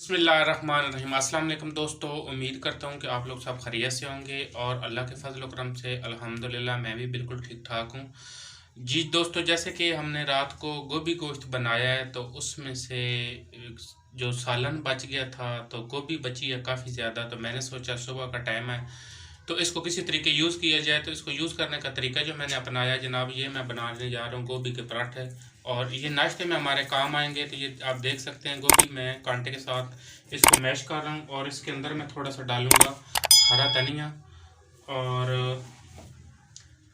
बिस्मिल्लाहिर्रहमानिर्रहीम। अस्सलाम वालेकुम दोस्तों, उम्मीद करता हूँ कि आप लोग सब खैरियत से होंगे और अल्लाह के फजल व करम से अल्हम्दुलिल्लाह मैं भी बिल्कुल ठीक ठाक हूँ। जी दोस्तों, जैसे कि हमने रात को गोभी गोश्त बनाया है तो उसमें से जो सालन बच गया था, तो गोभी बची है काफ़ी ज़्यादा, तो मैंने सोचा सुबह का टाइम है तो इसको किसी तरीके यूज़ किया जाए। तो इसको यूज़ करने का तरीका जो मैंने अपनाया जनाब, ये मैं बनाने जा रहा हूँ गोभी के पराठे, और ये नाश्ते में हमारे काम आएंगे। तो ये आप देख सकते हैं गोभी मैं कांटे के साथ इसको मैश कर रहा हूँ, और इसके अंदर मैं थोड़ा सा डालूँगा हरा धनिया और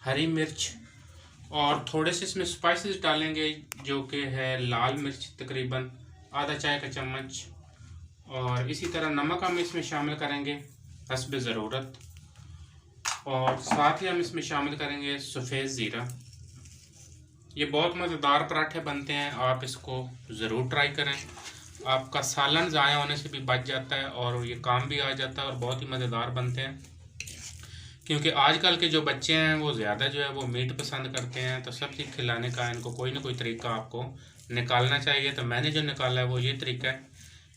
हरी मिर्च, और थोड़े से इसमें स्पाइसेस डालेंगे जो कि है लाल मिर्च तकरीबन आधा चाय का चम्मच, और इसी तरह नमक हम इसमें शामिल करेंगे हस्ब ज़रूरत, और साथ ही हम इसमें शामिल करेंगे सफ़ेद ज़ीरा। ये बहुत मज़ेदार पराठे बनते हैं, आप इसको ज़रूर ट्राई करें। आपका सालन ज़ाया होने से भी बच जाता है और ये काम भी आ जाता है, और बहुत ही मज़ेदार बनते हैं। क्योंकि आजकल के जो बच्चे हैं वो ज़्यादा जो है वो मीट पसंद करते हैं, तो सब चीज़ खिलाने का इनको कोई ना कोई तरीका आपको निकालना चाहिए। तो मैंने जो निकाला है वो ये तरीका है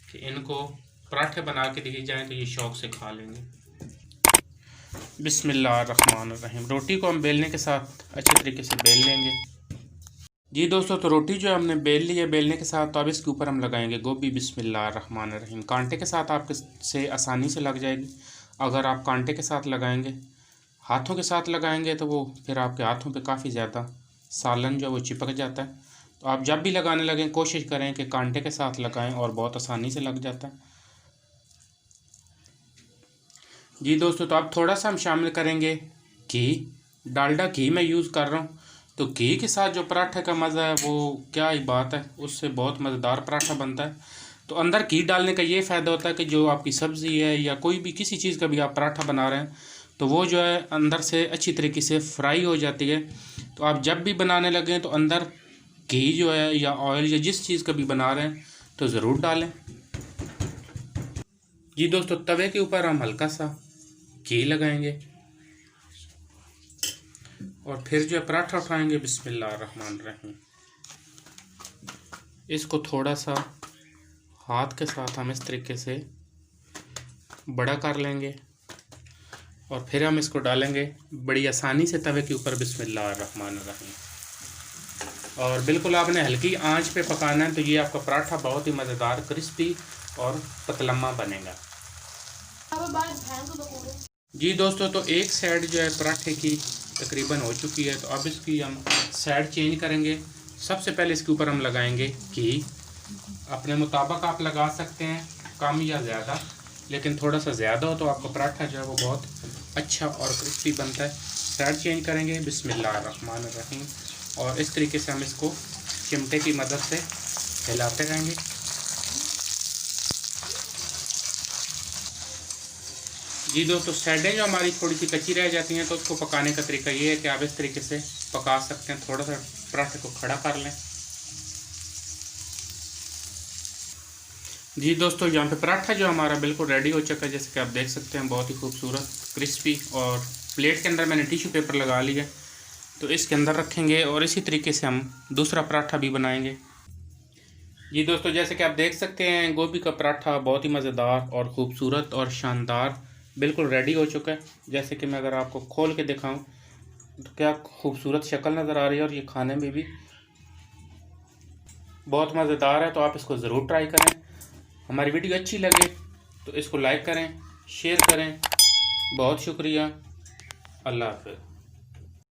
कि इनको पराठे बना के दिए जाएँ तो ये शौक़ से खा लेंगे। बिस्मिल्लाहिर्रहमानिर्रहीम। रोटी को हम बेलने के साथ अच्छे तरीके से बेल लेंगे। जी दोस्तों, तो रोटी जो हमने बेल ली है बेलने के साथ, तो अब इसके ऊपर हम लगाएंगे गोभी। बिस्मिल्लाहिर्रहमानिर्रहीम। कांटे के साथ आपके से आसानी से लग जाएगी। अगर आप कांटे के साथ लगाएंगे, हाथों के साथ लगाएंगे, तो वो फिर आपके हाथों पे काफ़ी ज़्यादा सालन जो वो चिपक जाता है। तो आप जब भी लगाने लगें कोशिश करें कि कांटे के साथ लगाएं, और बहुत आसानी से लग जाता है। जी दोस्तों, तो अब थोड़ा सा हम शामिल करेंगे घी। डालडा घी मैं यूज़ कर रहा हूँ। तो घी के साथ जो पराठे का मज़ा है वो क्या ही बात है, उससे बहुत मज़ेदार पराठा बनता है। तो अंदर घी डालने का ये फ़ायदा होता है कि जो आपकी सब्ज़ी है या कोई भी किसी चीज़ का भी आप पराठा बना रहे हैं तो वो जो है अंदर से अच्छी तरीके से फ्राई हो जाती है। तो आप जब भी बनाने लगें तो अंदर घी जो है या ऑयल या जिस चीज़ का भी बना रहे हैं तो ज़रूर डालें। जी दोस्तों, तवे के ऊपर हम हल्का सा घी लगाएंगे और फिर जो है पराठा उठाएंगे। बिस्मिल्लाहिर्रहमानिर्रहीम। इसको थोड़ा सा हाथ के साथ हम इस तरीके से बड़ा कर लेंगे, और फिर हम इसको डालेंगे बड़ी आसानी से तवे के ऊपर। बिस्मिल्लाहिर्रहमानिर्रहीम। और बिल्कुल आपने हल्की आंच पे पकाना है, तो ये आपका पराठा बहुत ही मज़ेदार क्रिस्पी और पतलम्मा बनेगा। जी दोस्तों, तो एक साइड जो है पराठे की तकरीबन हो चुकी है, तो अब इसकी हम साइड चेंज करेंगे। सबसे पहले इसके ऊपर हम लगाएंगे घी। अपने मुताबिक आप लगा सकते हैं, कम या ज़्यादा, लेकिन थोड़ा सा ज़्यादा हो तो आपका पराठा जो है वो बहुत अच्छा और क्रिस्पी बनता है। साइड चेंज करेंगे। बिस्मिल्लाहिर्रहमानिर्रहीम। और इस तरीके से हम इसको चिमटे की मदद से हिलाते रहेंगे। जी दोस्तों, साइडें जो हमारी थोड़ी सी कच्ची रह जाती हैं तो उसको पकाने का तरीका ये है कि आप इस तरीके से पका सकते हैं। थोड़ा सा पराठे को खड़ा कर लें। जी दोस्तों, यहाँ पे पराठा जो हमारा बिल्कुल रेडी हो चुका है, जैसे कि आप देख सकते हैं, बहुत ही खूबसूरत क्रिस्पी। और प्लेट के अंदर मैंने टिश्यू पेपर लगा लिया, तो इसके अंदर रखेंगे और इसी तरीके से हम दूसरा पराठा भी बनाएंगे। जी दोस्तों, जैसे कि आप देख सकते हैं, गोभी का पराठा बहुत ही मज़ेदार और ख़ूबसूरत और शानदार बिल्कुल रेडी हो चुका है। जैसे कि मैं अगर आपको खोल के दिखाऊं तो क्या खूबसूरत शक्ल नज़र आ रही है, और ये खाने में भी बहुत मज़ेदार है। तो आप इसको ज़रूर ट्राई करें। हमारी वीडियो अच्छी लगे तो इसको लाइक करें, शेयर करें। बहुत शुक्रिया। अल्लाह हाफ़िज़।